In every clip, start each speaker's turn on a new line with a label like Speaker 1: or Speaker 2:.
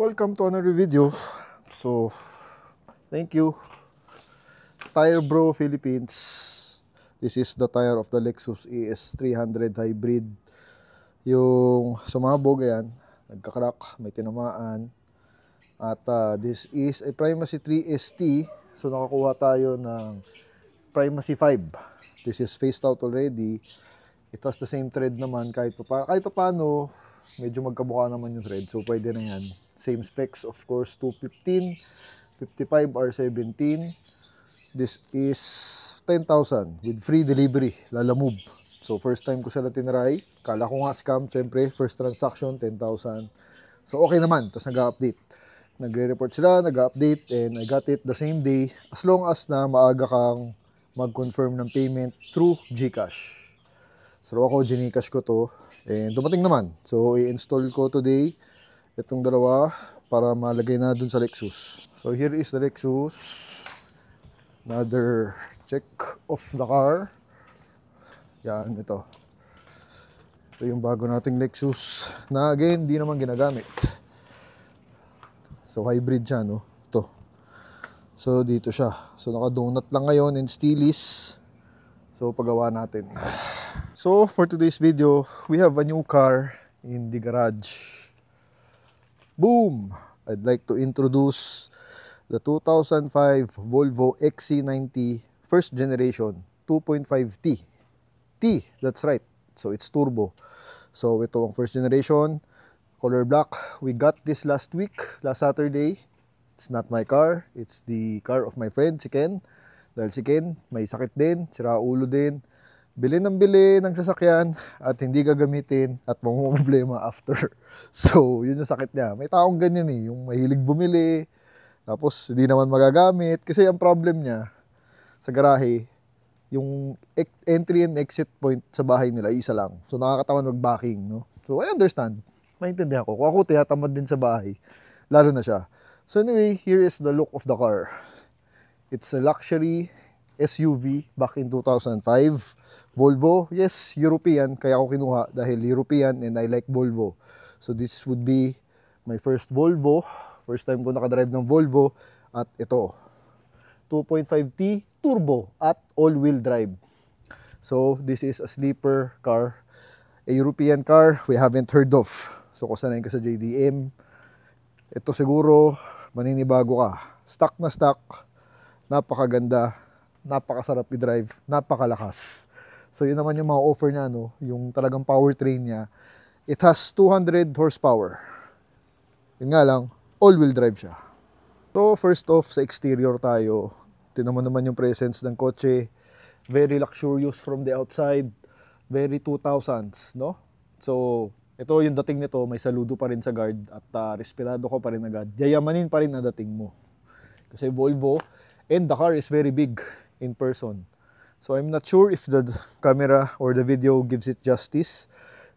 Speaker 1: welcome to another video. So, thank you Tire Bro Philippines. This is the tire of the Lexus ES300 Hybrid. Yung sumabog, ayan, nagkakrak, may tinamaan. At this is a Primacy 3 ST. So nakakuha tayo ng Primacy 5. This is phased out already. It has the same thread naman kahit paano. Medyo magkabuka naman yung thread, so pwede na yan. Same specs, of course, 215, 55 R17. This is 10,000 with free delivery, Lalamove. So first time ko sila tinry. Kala ko nga scam, syempre, first transaction, 10,000. So okay naman, tapos nag-update. Nagre-report sila, nag-update, and I got it the same day, as long as na maaga kang mag-confirm ng payment through GCash. So ako, Gcash ko to, and dumating naman. So i-install ko today itong dalawa para malagay na dun sa Lexus. So here is the Lexus. Another check of the car. Yan, ito. Ito yung bago nating Lexus na again, di naman ginagamit. So hybrid siya, no? Ito. So dito siya. So naka-donut lang ngayon and steelies. So pagawa natin. So for today's video, we have a new car in the garage. Boom! I'd like to introduce the 2005 Volvo XC90 first generation 2.5T. T, that's right. So it's turbo. So ito ang first generation, color black. We got this last week, last Saturday. It's not my car, it's the car of my friend, si Ken. Dahil si Ken, may sakit din, sira ulo din. Bili ng sasakyan at hindi gagamitin at mamumblema after. So, yun yung sakit niya. May taong ganyan eh, yung mahilig bumili, tapos hindi naman magagamit. Kasi ang problem niya sa garahe, yung entry and exit point sa bahay nila, isa lang. So, nakakatawan mag-backing, no? So, I understand. Maintindihan ko. Kung ako, tiyatamad din sa bahay, lalo na siya. So, anyway, here is the look of the car. It's a luxury SUV back in 2005. Volvo, yes, European, kaya ako kinuha dahil European and I like Volvo. So this would be my first Volvo. First time ko nakadrive ng Volvo. At ito, 2.5T turbo at all-wheel drive. So this is a sleeper car, a European car we haven't heard of. So kung sanayin ka sa JDM, ito siguro maninibago ka. Stock na stock, napakaganda, napakasarap i-drive, napakalakas. So yun naman yung mga offer niya, no? Yung talagang powertrain niya. It has 200 horsepower. Yun nga lang, all-wheel drive siya. So first off, sa exterior tayo. Tingnan mo naman yung presence ng kotse. Very luxurious from the outside. Very 2000s, no? So ito yung dating nito, may saludo pa rin sa guard at respetado ko pa rin agad. Yayamanin pa rin na dating mo. Kasi Volvo, and the car is very big in person. So I'm not sure if the camera or the video gives it justice.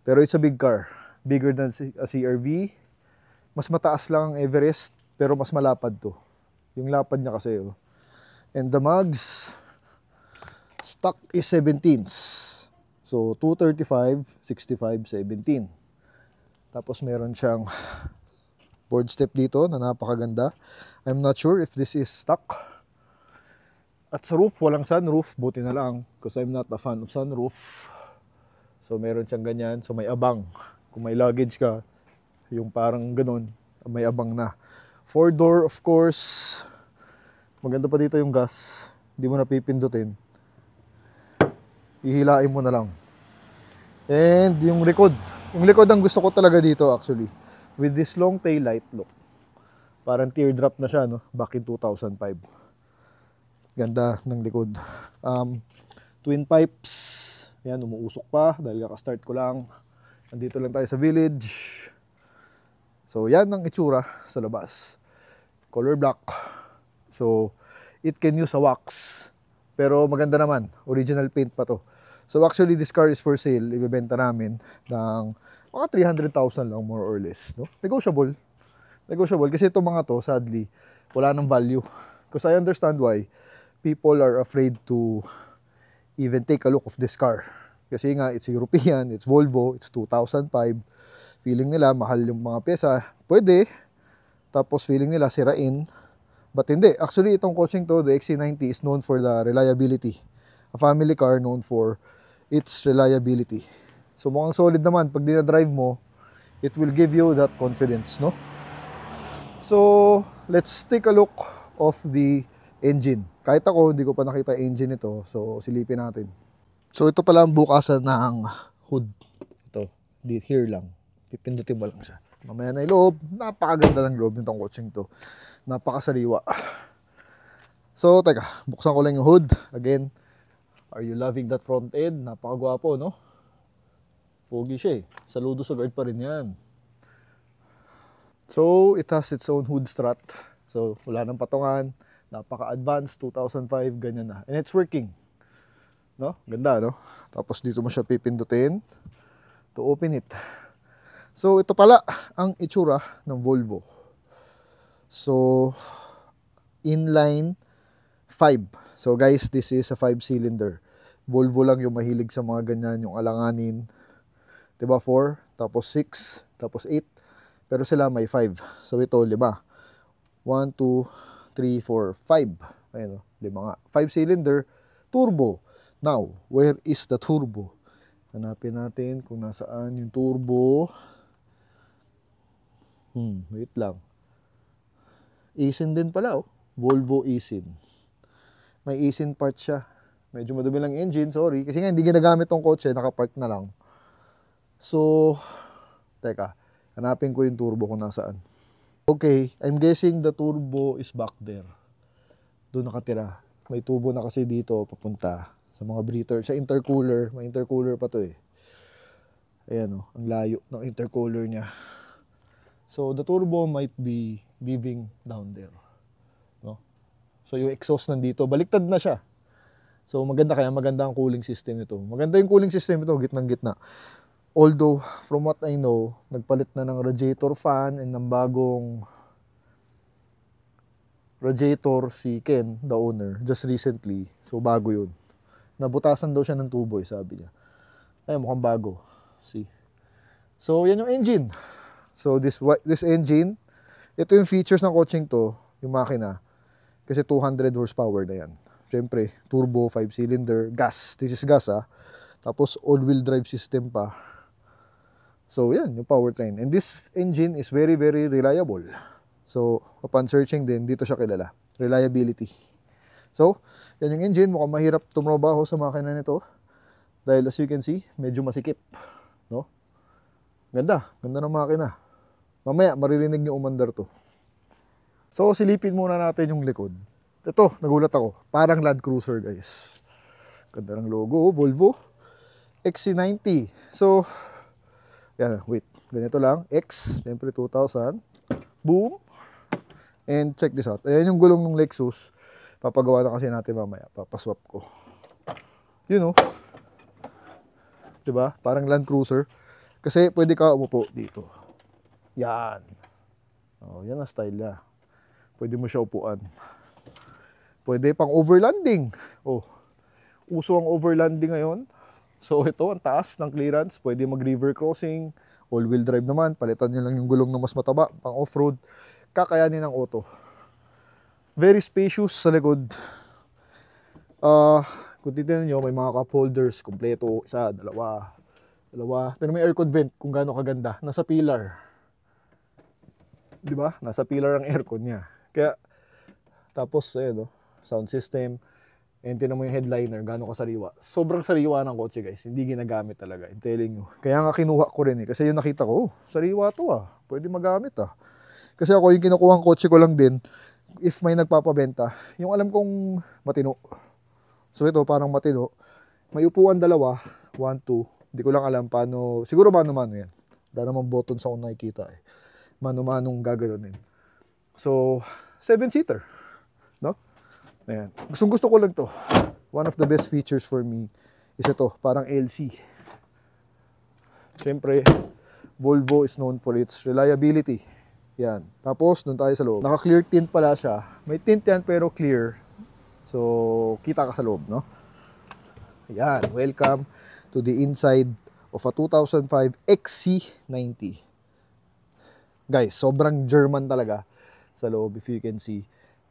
Speaker 1: Pero it's a big car. Bigger than a CR-V. Mas mataas lang ang Everest, pero mas malapad to. Yung lapad niya kasi. Oh. And the mags, stock is 17s. So 235, 65, 17. Tapos meron siyang board step dito na napakaganda. I'm not sure if this is stock. At sa roof, walang sunroof, buti na lang because I'm not a fan of sunroof. So meron siyang ganyan, so may abang. Kung may luggage ka, yung parang ganun, may abang na. 4-door of course. Maganda pa dito yung gas, hindi mo na pipindutin. Ihilain mo na lang. And yung likod ang gusto ko talaga dito actually. With this long tail light, look. Parang teardrop na siya, no? Back in 2005. Ganda ng likod. Twin pipes. Yan, umuusok pa dahil kaka-start ko lang. Nandito lang tayo sa village. So, yan ang itsura sa labas. Color black. So, it can use a wax. Pero maganda naman. Original paint pa to. So, actually, this car is for sale. Ibebenta namin ng mga 300,000 lang, more or less. No? Negotiable. Negotiable. Kasi itong mga to, sadly, wala nang value. Because I understand why people are afraid to even take a look of this car. Kasi nga, it's European, it's Volvo, it's 2005. Feeling nila, mahal yung mga pyesa. Pwede, Tapos feeling nila sirain. But hindi. Actually, itong coaching to, the XC90 is known for the reliability. A family car known for its reliability. So mukhang solid naman. Pag dinadrive mo, it will give you that confidence, no? So, let's take a look of the engine. Kahit ako, hindi ko pa nakita engine ito. So, silipin natin. So, ito pala ang bukasan ng hood. Ito, here lang. Pipindutin mo lang siya. Mamaya na yung loob. Napakaganda ng loob nitong coaching to. Napakasariwa. So, teka. Buksan ko lang yung hood. Again, are you loving that front end? Napakagwapo, no? Pogi siya eh. Saludo sa guard pa rin yan. So, it has its own hood strut. So, wala nang patungan. Napaka-advanced. 2005, ganyan na. And it's working. No? Ganda, no? Tapos dito mo siya pipindutin to open it. So, ito pala ang itsura ng Volvo. So, inline 5. So, guys, this is a 5-cylinder. Volvo lang yung mahilig sa mga ganyan, yung alanganin. Diba? 4, tapos 6, tapos 8. Pero sila may 5. So, ito, 5. 1, 2, 3, 4, 5. Ayun, 5 nga. 5-cylinder, turbo. Now, where is the turbo? Hanapin natin kung nasaan yung turbo. Wait lang. Esin din pala, oh. Volvo Esin. May Esin part siya. Medyo madumi lang engine, sorry. Kasi nga hindi ginagamit tong kotse, nakapark na lang. So, teka. Hanapin ko yung turbo kung nasaan. Okay, I'm guessing the turbo is back there. Doon nakatira. May tubo na kasi dito papunta sa mga breather. Sa intercooler, may intercooler pa to eh. Ayan oh, ang layo ng intercooler niya. So the turbo might be living down there. No? So yung exhaust nandito, baliktad na siya. So maganda, kaya maganda ang cooling system nito. Maganda yung cooling system nito, gitnang-gitna. Although, from what I know, nagpalit na ng radiator fan and ng bagong radiator si Ken, the owner, just recently. So, bago yun. Nabutasan daw siya ng tubo, sabi niya. Ay, mukhang bago. See? So, yan yung engine. So, this engine, ito yung features ng coaching to, yung makina. Kasi 200 horsepower na yan. Siyempre, turbo, 5-cylinder, gas. This is gas, ah. Tapos, all-wheel drive system pa. So, yan, yung powertrain. And this engine is very, very reliable. So, upon searching din, dito siya kilala. Reliability. So, yan yung engine. Mukhang mahirap tumrabaho sa makina nito. Dahil as you can see, medyo masikip. No? Ganda. Ganda ng makina. Mamaya, maririnig nyo umandar to. So, silipin muna natin yung likod. Ito, nagulat ako. Parang Land Cruiser, guys. Ganda ng logo, Volvo. XC90. So, yan, wait. Ganito lang. X, siyempre 2000. Boom. And check this out. Ayan yung gulong ng Lexus. Papagawa na kasi natin mamaya. Papaswap ko. You know. Diba? Parang Land Cruiser. Kasi pwede ka umupo dito. Yan. Oh, yan ang style niya. Pwede mo siya upuan. Pwede pang overlanding. Oh. Uso ang overlanding ngayon. So ito, ang taas ng clearance, pwede mag-river crossing, all-wheel drive naman, palitan nyo lang yung gulong na mas mataba, pang off-road, kakayanin ng auto. Very spacious sa likod. Kung titignan nyo, may mga cup holders, kompleto, isa, dalawa. Pero may aircon vent kung gaano kaganda, nasa pillar. Diba? Nasa pillar ang aircon niya. Kaya, tapos, ayun, no? Sound system. And tinan mo yung headliner, gano'ng kasariwa. Sobrang sariwa ng kotse, guys. Hindi ginagamit talaga. I'm telling you. Kaya nga kinuha ko rin eh. Kasi yung nakita ko, oh, sariwa to ah. Pwede magamit ah. Kasi ako yung kinukuha ng kotse ko lang din, if may nagpapabenta, yung alam kong matino. So ito, parang matino. May upuan 2, 1, 2. Hindi ko lang alam paano. Siguro mano-mano yan. Wala namang button sa kung nakikita eh. Mano-manong gaganonin. So, 7-seater. No? Ayan. Gusto ko lang to. One of the best features for me is ito, parang LC. Siyempre, Volvo is known for its reliability. Yan. Tapos, doon tayo sa loob. Naka-clear tint pala siya. May tint yan pero clear. So, kita ka sa loob, no? Yan. Welcome to the inside of a 2005 XC90. Guys, sobrang German talaga. sa loob, if you can see.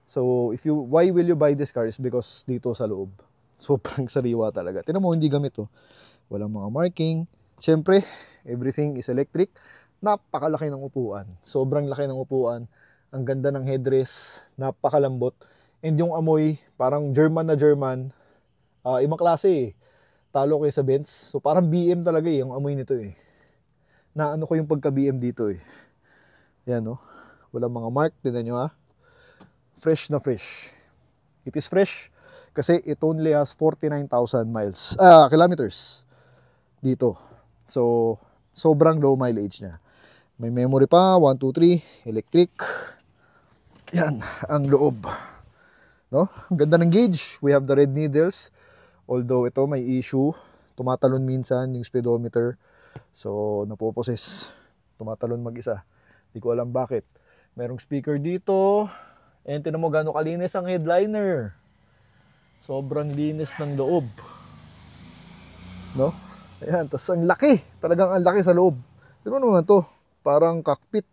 Speaker 1: So, why will you buy this car is because dito sa loob. Sobrang sariwa talaga. Tingnan mo, hindi gamit to. Walang mga marking. Siyempre, everything is electric. Napakalaki ng upuan. Sobrang laki ng upuan. Ang ganda ng headrest. Napakalambot. And yung amoy, parang German na German. Ibang klase eh. Talo kayo sa Benz. So, parang BM talaga eh, yung amoy nito eh. Naano ko yung pagka-BM dito eh. Yan no. Walang mga mark. Tingnan nyo ha. Fresh na fresh. It is fresh kasi it only has 49,000 kilometers dito. So, sobrang low mileage niya. May memory pa, 1, 2, 3, electric. Yan, ang loob. No? Ang ganda ng gauge. We have the red needles. Although ito may issue. Tumatalon minsan yung speedometer. So, napoposes. Tumatalon mag-isa. Hindi ko alam bakit. Merong speaker dito. And tinan mo gano'ng kalinis ang headliner. Sobrang linis ng loob. No? Ayan, tas ang laki. Talagang ang laki sa loob. Tinan mo naman to. Parang cockpit.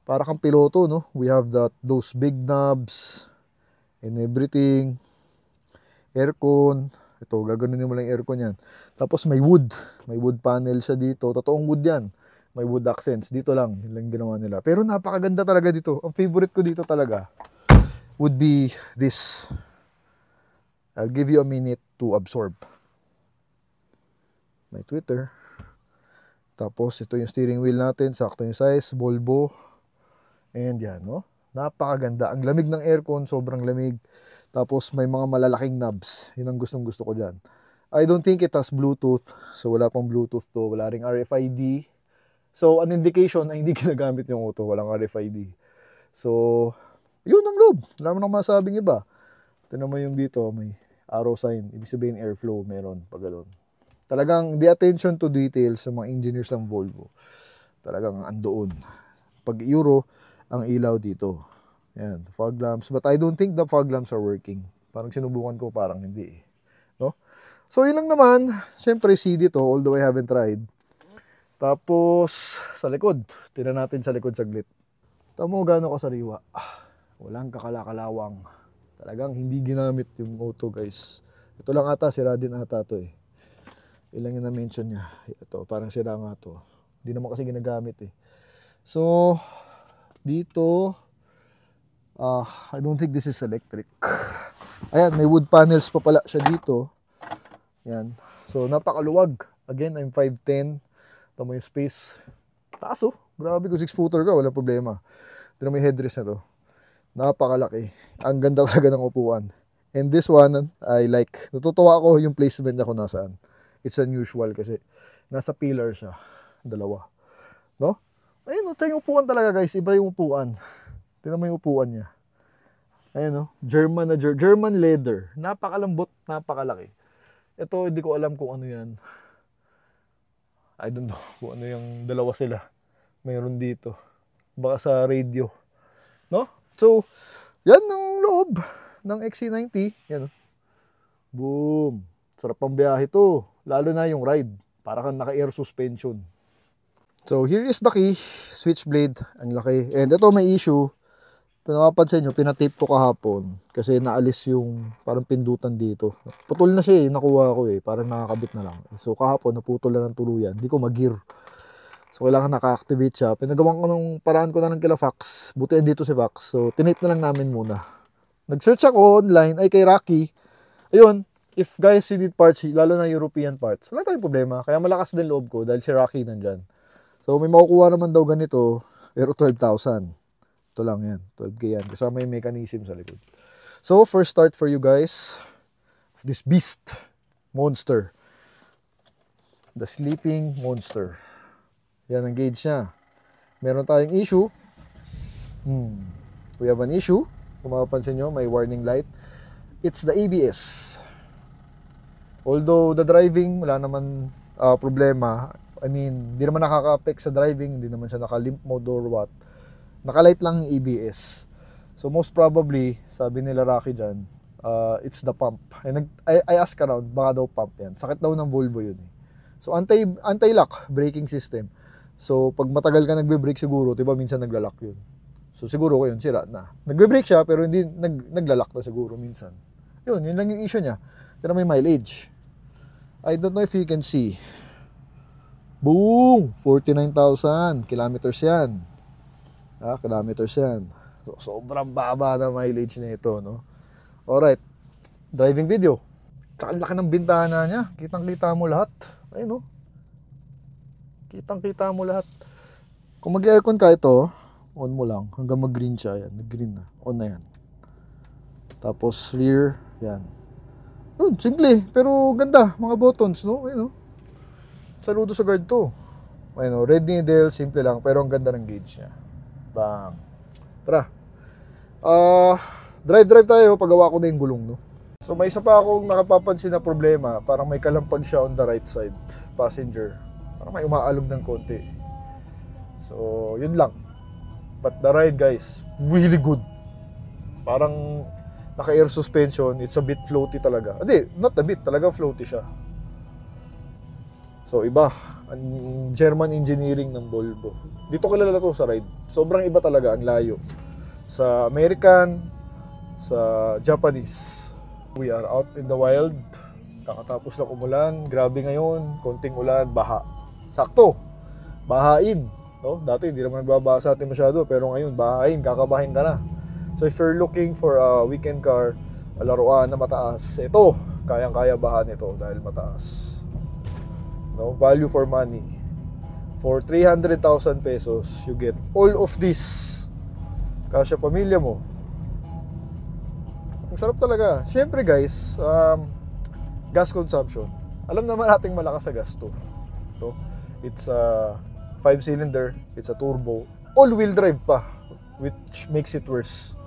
Speaker 1: Para kang piloto, no? We have those big knobs and everything. Aircon. Ito, gaganunin mo lang yung aircon yan. Tapos may wood. May wood panel siya dito. Totoong wood yan. May wood accents. Dito lang. Yun lang ginawa nila. Pero napakaganda talaga dito. Ang favorite ko dito talaga would be this. I'll give you a minute to absorb. May Twitter. Tapos ito yung steering wheel natin. Sakto yung size. Volvo. And yan, no? Napakaganda. Ang lamig ng aircon. Sobrang lamig. Tapos may mga malalaking knobs. Yun ang gustong gusto ko dyan. I don't think it has Bluetooth. So wala pang Bluetooth to. Wala ring RFID. So, an indication na hindi ginagamit yung auto, walang RFID. So, yun ang loob. Wala mo nang masabing iba. Tignan mo yung dito, may arrow sign. Ibig sabihin airflow, meron. Pag ganun. Talagang the attention to details sa mga engineers ng Volvo. Talagang andoon. Pag Euro, ang ilaw dito. Yan, fog lamps. But I don't think the fog lamps are working. Parang sinubukan ko, parang hindi eh. No? So, yun lang naman. Siyempre, CD to, although I haven't tried. Tapos, sa likod. Tingnan natin sa likod saglit. Tamo gaano kasariwa. Walang kakalakalawang. Talagang hindi ginamit yung auto, guys. Ito lang ata, sira din ata to eh. Ilang yung na-mention niya. Ito, parang sira nga to. Hindi naman kasi ginagamit eh. So, dito, I don't think this is electric. Ayan, may wood panels pa pala siya dito. Yan. So, napakaluwag. Again, I'm 5'10". Tama yung space. Taas oh. Grabe kung 6-footer ka, walang problema. Tignan mo yung headrest na to. Napakalaki. Ang ganda talaga ng upuan. And this one, I like. Natutuwa ako yung placement niya kung nasaan. It's unusual kasi nasa pillar siya. Dalawa. No? Ayun, ito yung upuan talaga guys. Iba yung upuan. Tignan mo yung upuan niya. Ayun no? German leather. Napakalambot, napakalaki. Ito, hindi ko alam kung ano yan. I don't know kung ano yung dalawa sila. Mayroon dito. Baka sa radio. No? So, yan ang loob ng XC90. Yan. Boom. Sarap pang biyahe to. Lalo na yung ride. Para kang naka-air suspension. So, here is the key. Switchblade. Ang laki. And ito may issue. Napapansin nyo, pinatape ko kahapon. Kasi naalis yung parang pindutan dito. Putol na siya eh. Nakuha ko eh. Parang nakakabit na lang. So kahapon, naputol na ng tuluyan. Hindi ko mag-gear. So kailangan naka-activate siya. Pinagawan ko nung paraan ko na ng kila Fax. Buti dito si Fax. So tinape na lang namin muna. Nag-search ako online. Ay kay Rocky. Ayun. If guys you need parts, lalo na European parts, wala tayong problema. Kaya malakas din loob ko dahil si Rocky nandyan. So may makukuha naman daw ganito. Pero 12,000. Ito lang yan, 12K yan. Kasama yung mechanism sa likod. So, first start for you guys of this beast, monster. The sleeping monster. Yan ang gauge niya. Meron tayong issue. We have an issue. Kung mapapansin nyo, may warning light. It's the ABS. Although the driving, wala naman problema. I mean, hindi naman nakaka-affect sa driving. Hindi naman siya naka-limp mode or what. Nakalight lang yung ABS. So most probably, sabi nila Rocky dyan, it's the pump. I asked around, baka daw pump yan. Sakit daw ng Volvo yun eh. So anti-lock braking system. So pag matagal ka nagbe-brake siguro, diba minsan nagla-lock yun. So siguro ko yun, sira na. Nagbe-brake siya pero hindi naglalak na siguro minsan. Yun lang yung issue niya. Pero may mileage. I don't know if you can see. Boom! 49,000 kilometers yan. Kilometers yan. So, sobrang baba na mileage na ito, no? Alright. Driving video. Tsaka laki ng bintana niya. Kitang-kita mo lahat. Ayun, no? Kitang-kita mo lahat. Kung mag-aircon ka ito, on mo lang. Hanggang mag-green siya. Yan, nag-green na. On na yan. Tapos rear, yan. Yun, simple. Pero ganda. Mga buttons, no? Ayun, no? Saludo sa guard to. Ayun, no? Red needle, simple lang. Pero ang ganda ng gauge niya. Bang. Tara. Drive tayo. Pagawa ko na yung gulong, no? So may isa pa akong nakapapansin na problema. Parang may kalampag siya on the right side. Passenger. Parang may umaalog ng konti. So, yun lang. But the ride, guys, really good. Parang naka-air suspension. It's a bit floaty talaga. Hindi, not a bit. Talaga floaty siya. So, iba. Ang German engineering ng Volvo. Dito kilala to sa ride. Sobrang iba talaga. Ang layo. Sa American, sa Japanese. We are out in the wild. Kakatapos lang umulan. Grabe ngayon. Konting ulan, baha. Sakto. Bahain. No? Dati hindi naman nagbabasa sa atin masyado. Pero ngayon, bahain. Kakabahin ka na. So if you're looking for a weekend car, a laruan na mataas, ito. Kayang-kaya bahan ito dahil mataas. No? Value for money. For 300,000 pesos, you get all of this. Kasya pamilya mo. Ang sarap talaga. Siyempre guys, gas consumption. Alam naman nating malakas sa gas to. No? It's a 5-cylinder, it's a turbo, all-wheel drive pa, which makes it worse.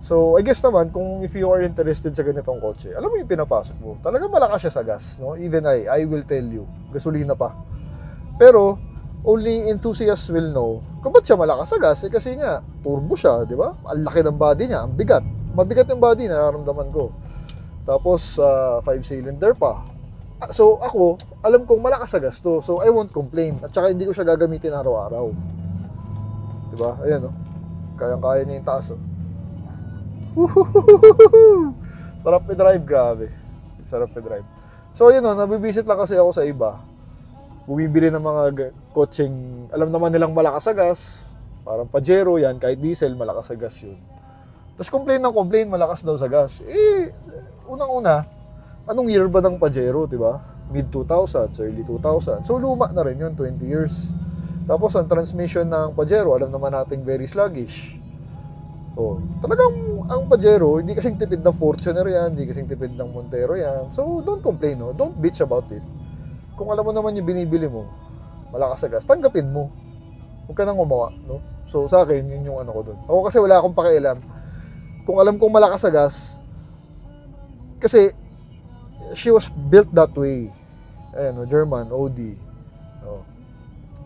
Speaker 1: So, I guess naman, kung if you are interested sa ganitong kotse, alam mo yung pinapasok mo, talaga malakas siya sa gas, no? Even I will tell you, gasolina pa. Pero, only enthusiasts will know kung ba't siya malakas sa gas, kasi nga, turbo siya, di ba? Ang laki ng body niya, ang bigat. Mabigat yung body, nararamdaman ko. Tapos, 5-cylinder pa. So, ako, alam kong malakas sa gas to. So, I won't complain. At saka, hindi ko siya gagamitin araw-araw. Diba? Ayan, no? Kayang-kaya niya yung taas, oh. Sarap i-drive, grabe. Sarap i-drive. So, yun, no? Nabibisit lang kasi ako sa iba. Bumibili ng mga kotseng, alam naman nilang malakas sa gas. Parang Pajero yan, kahit diesel, malakas sa gas yun. Tapos complain, malakas daw sa gas. Unang-una, anong year ba ng Pajero, diba? Mid-2000s, early 2000s. So, luma na rin yun, 20 years. Tapos, ang transmission ng Pajero, alam naman natin very sluggish. Oh, talagang ang Pajero, hindi kasing tipid ng Fortuner yan, hindi kasing tipid ng Montero yan. So, don't complain, no? Don't bitch about it. Kung alam mo naman yung binibili mo, malakas sa gas, tanggapin mo. Huwag ka nang umawa, no? So, sa akin, yun yung ano ko dun. Ako kasi wala akong pakialam. Kung alam kong malakas sa gas, kasi she was built that way. Ayan, no, German, OD. No.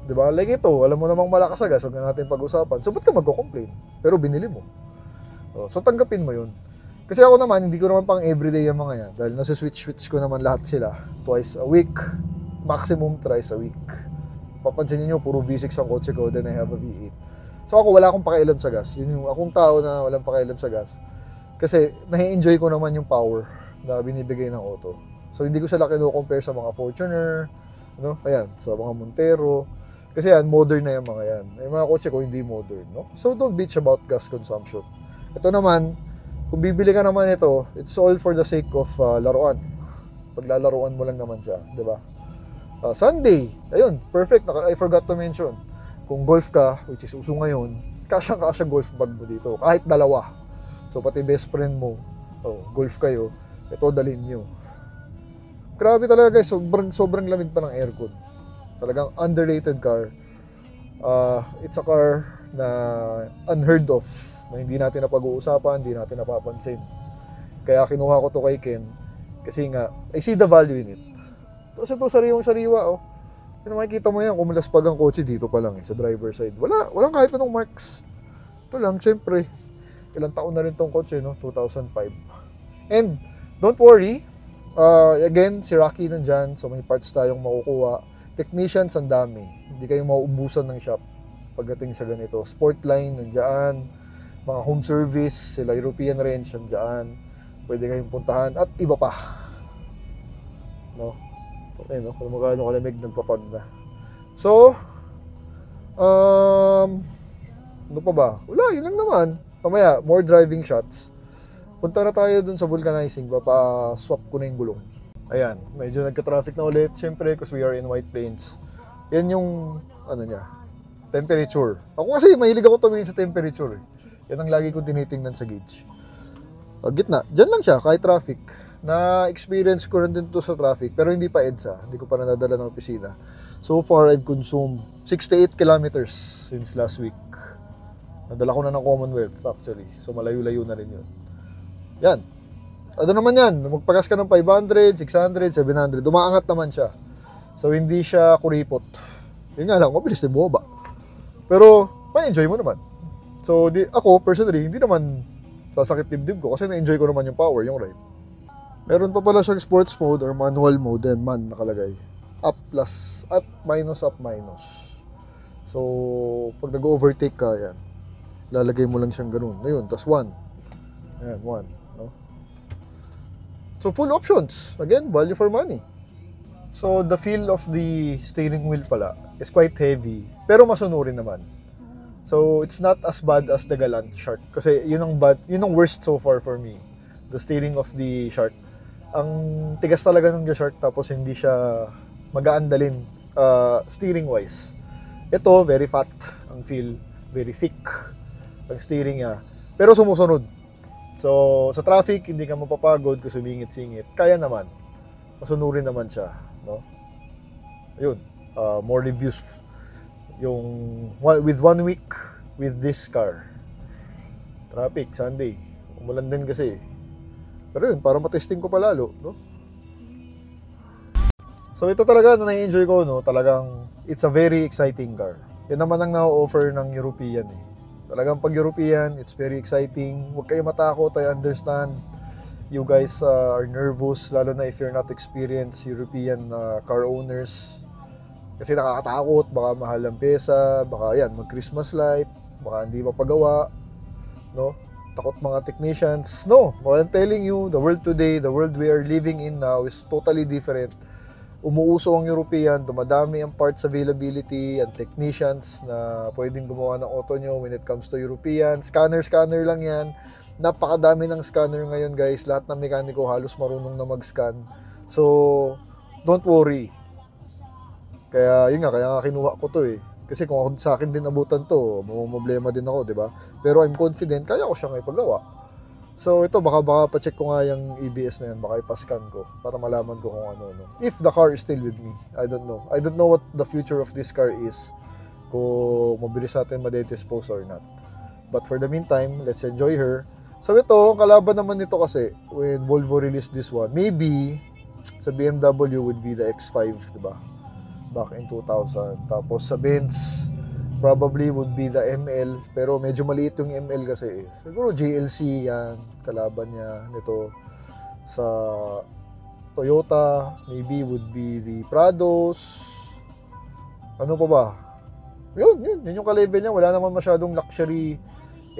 Speaker 1: Diba? Like ito, alam mo namang malakas sa gas, huwag na natin pag-usapan. So, ba't ka magko-complain? Pero binili mo. So, tanggapin mo yun. Kasi ako naman, hindi ko naman pang everyday yung mga yan. Dahil nasa-switch ko naman lahat sila. Twice a week. Maximum thrice a week. Papansin niyo puro V6 ang kotse ko, then I have a V8. So, ako wala akong pakialam sa gas. Yun yung akong tao na walang pakialam sa gas. Kasi, nahi-enjoy ko naman yung power na binibigay ng auto. So, hindi ko sila kino-compare sa mga Fortuner, no? Ayan, sa mga Montero. Kasi yan, modern na yung mga yan. Yung mga kotse ko, hindi modern, no? So, don't bitch about gas consumption. Ito naman, kung bibili ka naman ito, it's all for the sake of laruan. Paglalaruan mo lang naman siya, di ba? Sunday, ayun, perfect. I forgot to mention. Kung golf ka, which is uso ngayon, kasya golf bag mo dito. Kahit dalawa. So, pati best friend mo, golf kayo, ito dalhin nyo. Grabe talaga guys, sobrang lamig pa ng aircon. Talagang underrated car. It's a car na unheard of, na hindi natin napag-uusapan, hindi natin napapansin. Kaya kinuha ko to kay Ken, kasi nga, I see the value in it. Tapos ito, sariwang-sariwa, oh. Yung makikita mo yan, kung malaspag ang kotse dito pa lang, sa driver side. Walang kahit anong marks. Ito lang, syempre. Ilang taon na rin tong kotse, no? 2005. And, don't worry. Again, si Rocky nandyan, so may parts tayong makukuha. Technicians, ang dami. Hindi kayo mauubusan ng shop. pagdating sa ganito. Sportline, nandiyan. Mga home service, sila European Range, nandiyan. Pwede kayong puntahan. At iba pa. No? Okay, no? Kung magkano kalamig, nagpa-fog na. So, ano pa ba? Wala, yun lang naman. Mamaya, more driving shots. Punta na tayo dun sa vulcanizing. Swap ko na yung gulong. Ayan, medyo nagka-traffic na ulit. Siyempre, because we are in White Plains. Yan yung, ano niya, temperature. Ako kasi, mahilig ako tumingin sa temperature. Yan ang lagi kong tinitingnan sa gauge. Gitna, dyan lang siya, kahit traffic. Na-experience ko rin din to sa traffic, pero hindi pa EDSA. Hindi ko pa nadadala ng opisina. So far, I've consumed 68 kilometers since last week. Nadala ko na ng Commonwealth, actually. So, malayo-layo na rin yun. Yan. Ano naman yan? Magpagas ka ng 500, 600, 700. Dumaangat naman siya. So, hindi siya kuripot. Yun nga lang, mabilis din bumaba. Pero, may enjoy mo naman. So, ako, personally, hindi naman sasakit dibdib ko kasi na-enjoy ko naman yung power, yung ride. Meron pa pala siyang sports mode or manual mode, and man nakalagay. Up plus, up minus, up minus. So, pag nag-overtake ka, yan. Lalagay mo lang siyang ganun. Ayun, tas 1. Ayan, 1. No? So, full options. Again, value for money. So, the feel of the steering wheel pala is quite heavy, pero masunurin naman. So, it's not as bad as the Galant Shark. Kasi yun ang worst so far for me. The steering of the Shark. Ang tigas talaga ng Shark, tapos hindi siya magaan dalhin steering-wise. Ito, very fat ang feel. Very thick ang steering niya. Pero sumusunod. So, sa traffic, hindi ka mapapagod kung sumingit-singit. Kaya naman. Masunurin naman siya. No? Ayun. More reviews. With 1 week with this car. Traffic, Sunday. Umulan din kasi. Pero yun, para matesting ko palalo. No? So, ito talaga na na-enjoy ko. No? Talagang, it's a very exciting car. Yan naman ang na-offer ng European. Talagang pag European, it's very exciting. Huwag kayo matakot, I understand. You guys are nervous, lalo na if you're not experienced European car owners. Kasi nakakatakot, baka mahal ang pesa, baka yan, mag-Christmas light, baka hindi mapagawa. No? Takot mga technicians. No, I'm telling you, the world today, the world we are living in now is totally different. Umuuso ang European, dumadami ang parts availability and technicians na pwedeng gumawa ng auto nyo when it comes to European. Scanner lang yan. Napakadami ng scanner ngayon, guys. Lahat ng mekaniko halos marunong na mag-scan. So, don't worry. Kaya, yun nga, kaya kinuha ko to eh. Kasi kung sa akin din abutan to, problema din ako, di ba? Pero I'm confident, kaya ko siyang ipagawa. So, ito, baka pa-check ko nga yung EBS na yan, baka ipascan ko para malaman ko kung ano. If the car is still with me, I don't know. I don't know what the future of this car is, kung mabilis natin ma-dispose or not. But for the meantime, let's enjoy her. So, ito, kalaban naman nito kasi, when Volvo released this one, maybe, sa BMW would be the X5, diba? Back in 2000. Tapos sa Benz, probably would be the ML, pero medyo maliit yung ML kasi eh. Siguro GLC yan, kalaban niya nito. Sa Toyota, maybe would be the Prados. Ano pa ba? Yun yung ka-level niya. Wala naman masyadong luxury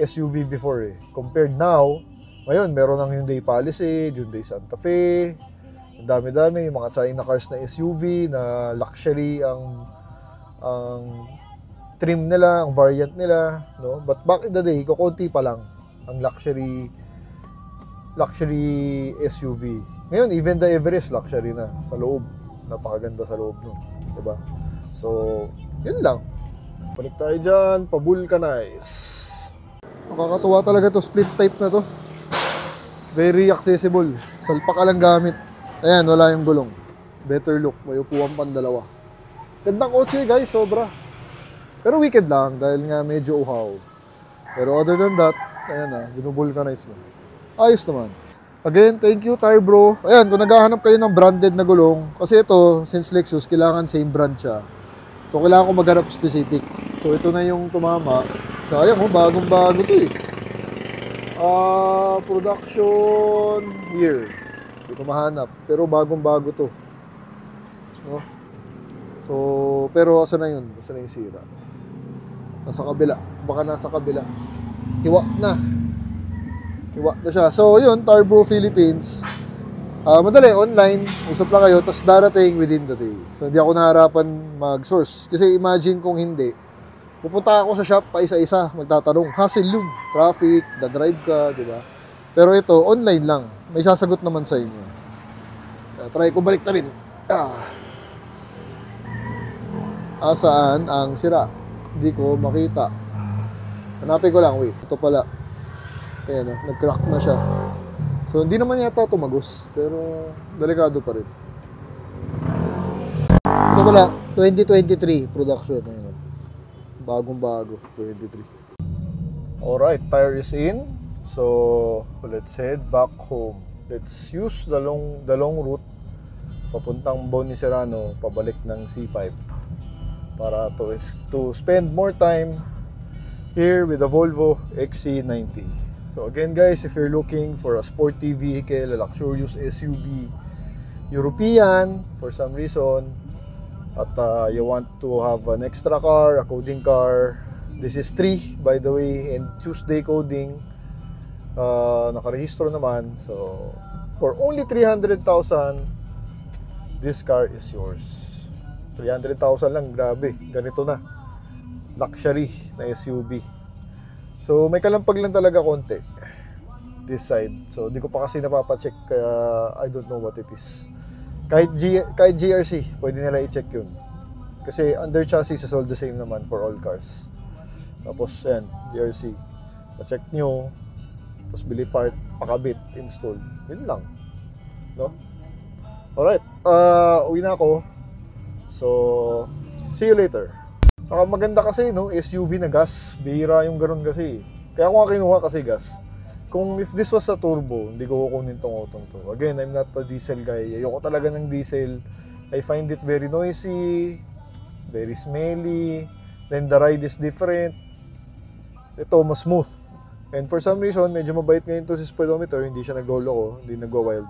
Speaker 1: SUV before eh. Compared now, ngayon meron ng Hyundai Palisade, Hyundai Santa Fe. Ang dami-dami, yung mga China cars na SUV, na luxury ang trim nila, ang variant nila, no? But back in the day, kukunti pa lang ang luxury SUV. Ngayon, even the Everest luxury na sa loob. Napakaganda sa loob nun, 'di ba? So, yun lang. Balik tayo diyan, pa-vulcanize. Nakakatuwa talaga to, split type na to. Very accessible. Salpak ka lang gamit. Ayan, wala yung gulong. Better look, may upuan pang dalawa. Gandang kotse guys, sobra. Pero wicked lang dahil nga medyo uhaw. Pero other than that, ayan na, binubulcanize na. Ayos naman. Again, thank you Tire Bro. Ayan, kung naghahanap kayo ng branded na gulong, kasi ito, since Lexus, kailangan same brand siya. So, kailangan ko maghanap specific. So, ito na yung tumama. Sayang, bagong-bago to eh. Production year. Hindi ko mahanap. Pero bagong-bago to. No? So, pero asa na yun? Asa na yung sira? Nasa kabila. Baka nasa kabila. Hiwa na siya. So yun, Tarbro Philippines. Madali, online, usap lang kayo, tapos darating within the day. So hindi ako naharapan mag-source. Kasi imagine kung hindi, pupunta ako sa shop pa isa-isa, magtatanong, hassle yun, traffic, da-drive ka, di ba? Pero ito, online lang. May sasagot naman sa inyo. Try ko balik na rin. Saan ang sira? Hindi ko makita. Hanapin ko lang, wait. Ito pala. Ayan, nag-crack na siya. So, hindi naman yata tumagos. Pero, delikado pa rin. Ito pala, 2023 production. Ayan. Bagong-bago, 23. Alright, tire is in. So, let's head back home. Let's use the long route papuntang Boni Serrano, pabalik ng C5 para to spend more time here with the Volvo XC90. So again guys, if you're looking for a sporty vehicle, a luxurious SUV, European for some reason, at you want to have an extra car, a coding car, this is 3 by the way, and Tuesday coding, nakarehistro naman. So for only 300,000, this car is yours. 300,000 lang, grabe, ganito na. Luxury na SUV. So may kalampag lang talaga konti this side. So di ko pa kasi napapacheck, kaya I don't know what it is. Kahit GRC, pwede nila i-check yun. Kasi under chassis is all the same naman for all cars. Tapos yan, GRC. Pa-check nyo, tapos bili part, pakabit, install. Yun lang. No? Alright, uwi na ako. So, see you later. Saka maganda kasi, no, SUV na gas. Bihira yung ganun kasi. Kaya ako nga kinuha kasi gas. Kung if this was a turbo, hindi ko kukunin tong auto to. Again, I'm not a diesel guy. Ayoko talaga ng diesel. I find it very noisy, very smelly. Then the ride is different. Ito, mas smooth. And for some reason, medyo mabait ngayon to si speedometer. Hindi siya nag-lolo, hindi nag-wild.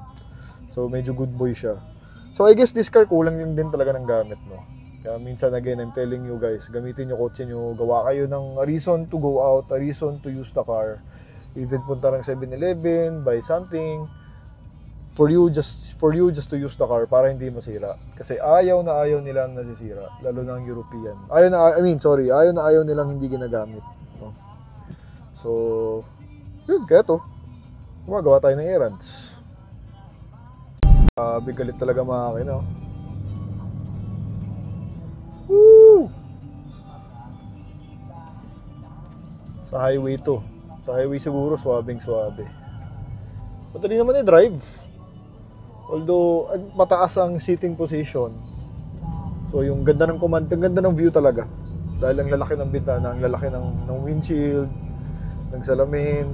Speaker 1: So, medyo good boy siya. So, I guess this car kulang yung din talaga ng gamit, no? Kaya minsan, again, I'm telling you guys, gamitin yung kotse nyo, gawa kayo ng a reason to go out, a reason to use the car. Even punta ng 7-Eleven, buy something, for you just to use the car para hindi masira. Kasi ayaw na ayaw nilang nasisira, lalo na ang European. Ayaw na ayaw nilang hindi ginagamit, no? So, yun, kaya to, gumagawa tayo ng errands. Bigalit talaga mga akin, no? Woo! Sa highway to. Sa highway siguro, swabing-swabe. Madali naman i-drive. Although, mataas ang sitting position. So, yung ganda ng command, ang ganda ng view talaga. Dahil ang lalaki ng bintana, ang lalaki ng windshield, ng salamin.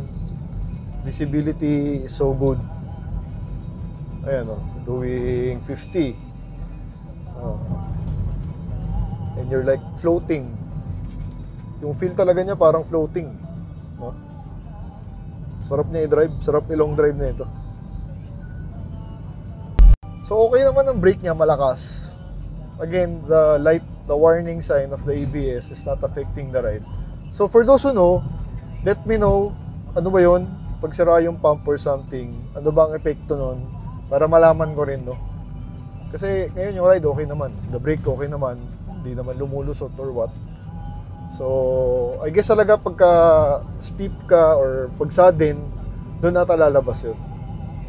Speaker 1: Visibility is so good. Ayan o, doing 50. Oh. And you're like floating. Yung feel talaga niya parang floating. No? Sarap niya i-drive, sarap i-long drive na ito. So okay naman ang brake niya, malakas. Again, the warning sign of the ABS is not affecting the ride. So for those who know, let me know, ano ba yun? Pag sira yung pump or something, ano ba ang epekto nun? Para malaman ko rin, no? Kasi ngayon yung ride okay naman, the brake okay naman, hindi naman lumulusot or what. So, I guess talaga pagka steep ka or pag sudden, doon ata lalabas yun,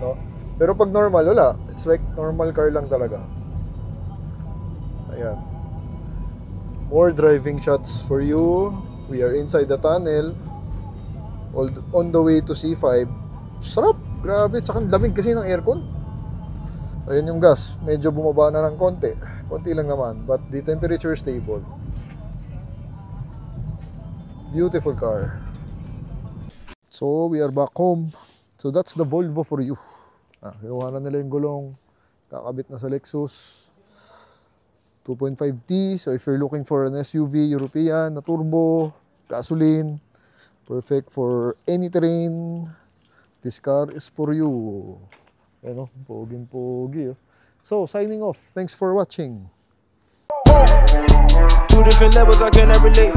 Speaker 1: no? Pero pag normal, wala. It's like normal car lang talaga. Ayan. More driving shots for you. We are inside the tunnel. On the way to C5. Sarap, grabe. Tsaka lamig kasi ng aircon. Ayun yung gas, medyo bumaba na ng konti. Konti lang naman, but the temperature is stable. Beautiful car. So, we are back home. So, that's the Volvo for you. Kinuha na nila yung gulong. Kakabit na sa Lexus. 2.5T. So, if you're looking for an SUV, European, na turbo, gasoline, perfect for any terrain, this car is for you. Ano, poging-pogi. So, signing off. Thanks for watching. 2 different levels, I cannot relate.